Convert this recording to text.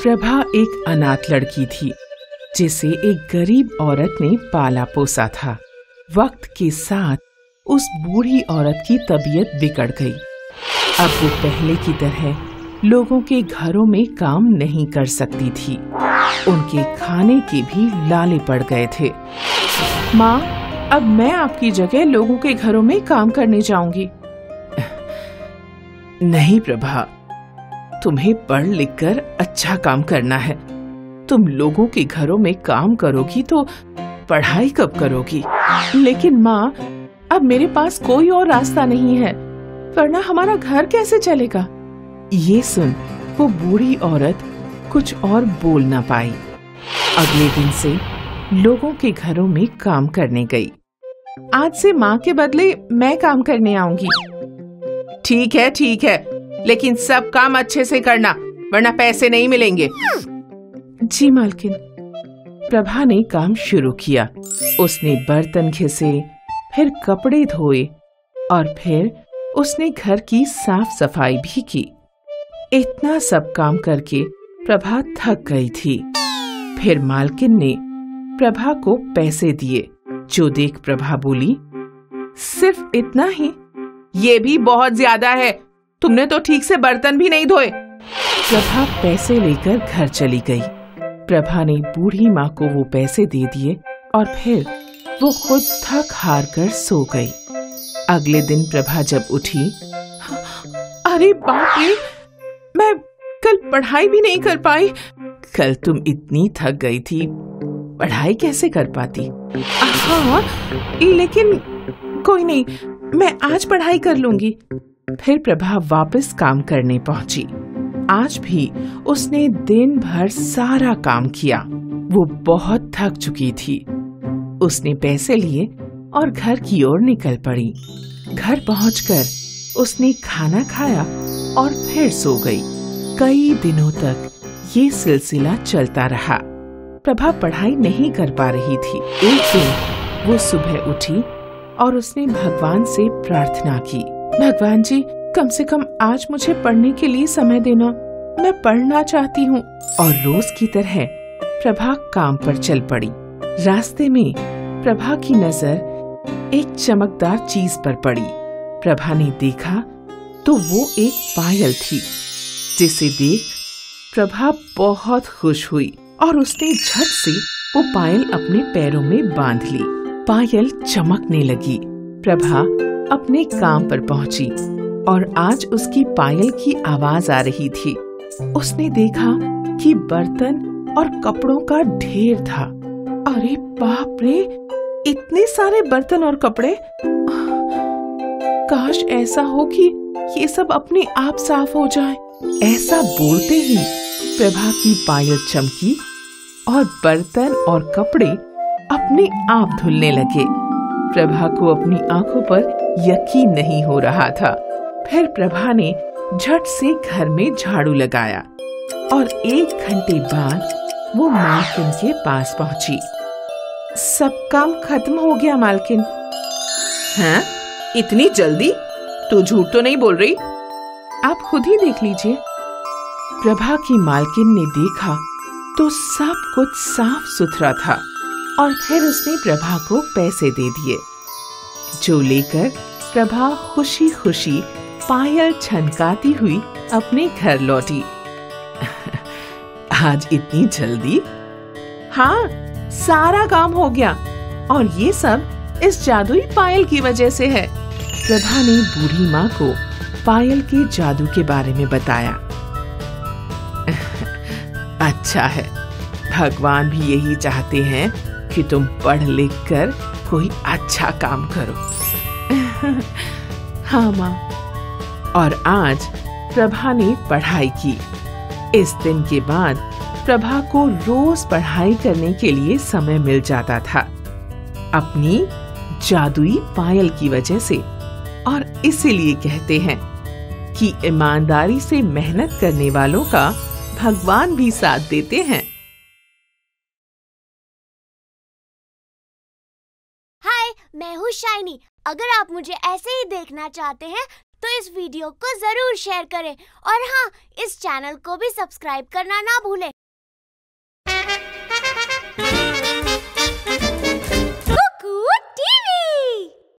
प्रभा एक अनाथ लड़की थी जिसे एक गरीब औरत ने पाला पोसा था। वक्त के साथ उस बूढ़ी औरत की तबीयत बिगड़ गई। अब वो पहले की तरह लोगों के घरों में काम नहीं कर सकती थी। उनके खाने के भी लाले पड़ गए थे। माँ, अब मैं आपकी जगह लोगों के घरों में काम करने जाऊंगी। नहीं प्रभा, तुम्हें पढ़ लिख कर अच्छा काम करना है। तुम लोगों के घरों में काम करोगी तो पढ़ाई कब करोगी? लेकिन माँ, अब मेरे पास कोई और रास्ता नहीं है, वरना हमारा घर कैसे चलेगा? ये सुन वो बूढ़ी औरत कुछ और बोल ना पाई। अगले दिन से लोगों के घरों में काम करने गई। आज से माँ के बदले मैं काम करने आऊंगी। ठीक है, लेकिन सब काम अच्छे से करना, वरना पैसे नहीं मिलेंगे। जी मालकिन। प्रभा ने काम शुरू किया। उसने बर्तन घिसे, फिर कपड़े धोए और फिर उसने घर की साफ सफाई भी की। इतना सब काम करके प्रभा थक गई थी। फिर मालकिन ने प्रभा को पैसे दिए, जो देख प्रभा बोली, सिर्फ इतना ही? ये भी बहुत ज्यादा है। तुमने तो ठीक से बर्तन भी नहीं धोए। प्रभा पैसे लेकर घर चली गई। प्रभा ने बूढ़ी माँ को वो पैसे दे दिए और फिर वो खुद थक हार कर सो गई। अगले दिन प्रभा जब उठी, अरे बाप रे, मैं कल पढ़ाई भी नहीं कर पाई। कल तुम इतनी थक गई थी, पढ़ाई कैसे कर पाती? हाँ, लेकिन कोई नहीं, मैं आज पढ़ाई कर लूंगी। फिर प्रभा वापस काम करने पहुंची। आज भी उसने दिन भर सारा काम किया। वो बहुत थक चुकी थी। उसने पैसे लिए और घर की ओर निकल पड़ी। घर पहुंचकर उसने खाना खाया और फिर सो गई। कई दिनों तक ये सिलसिला चलता रहा। प्रभा पढ़ाई नहीं कर पा रही थी। एक दिन वो सुबह उठी और उसने भगवान से प्रार्थना की, भगवान जी, कम से कम आज मुझे पढ़ने के लिए समय देना, मैं पढ़ना चाहती हूँ। और रोज की तरह प्रभा काम पर चल पड़ी। रास्ते में प्रभा की नजर एक चमकदार चीज पर पड़ी। प्रभा ने देखा तो वो एक पायल थी, जिसे देख प्रभा बहुत खुश हुई और उसने झट से वो पायल अपने पैरों में बांध ली। पायल चमकने लगी। प्रभा अपने काम पर पहुंची और आज उसकी पायल की आवाज आ रही थी। उसने देखा कि बर्तन और कपड़ों का ढेर था। अरे बाप रे, इतने सारे बर्तन और कपड़े! काश ऐसा हो कि ये सब अपने आप साफ हो जाए। ऐसा बोलते ही प्रभा की पायल चमकी और बर्तन और कपड़े अपने आप धुलने लगे। प्रभा को अपनी आंखों पर यकीन नहीं हो रहा था। फिर प्रभा ने झट से घर में झाड़ू लगाया और 1 घंटे बाद वो मालकिन के पास पहुंची। सब काम खत्म हो गया मालकिन। हाँ, इतनी जल्दी? तू झूठ तो नहीं बोल रही? आप खुद ही देख लीजिए। प्रभा की मालकिन ने देखा तो सब कुछ साफ सुथरा था और फिर उसने प्रभा को पैसे दे दिए, जो लेकर प्रभा खुशी खुशी पायल छनकाती हुई अपने घर लौटी। आज इतनी जल्दी? हाँ, सारा काम हो गया और ये सब इस जादुई पायल की वजह से है। प्रभा ने बूढ़ी माँ को पायल के जादू के बारे में बताया। अच्छा है, भगवान भी यही चाहते हैं कि तुम पढ़ लिख कर कोई अच्छा काम करो। हाँ माँ। और आज प्रभा ने पढ़ाई की। इस दिन के बाद प्रभा को रोज पढ़ाई करने के लिए समय मिल जाता था, अपनी जादुई पायल की वजह से। और इसीलिए कहते हैं कि ईमानदारी से मेहनत करने वालों का भगवान भी साथ देते हैं। हाय, मैं हूँ शाइनी। अगर आप मुझे ऐसे ही देखना चाहते हैं तो इस वीडियो को जरूर शेयर करें और हाँ, इस चैनल को भी सब्सक्राइब करना ना भूलें